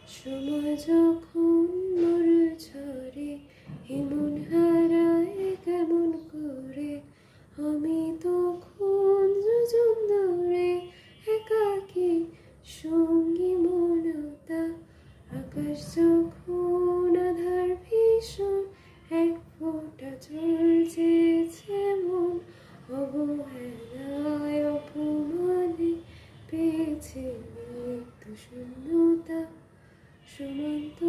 সময় যখন মোর ঝরে এমন হারায় কেমন করে, আমি তখন যোজন ধরে একাকী সঙ্গী মনতা। আকাশ যখন আধার ভীষণ এক ফোঁটা জল চেয়েছে মন, অবহেলায় অপমানে পেয়েছে মৃত্যু শূন্যতা। সীমান্ত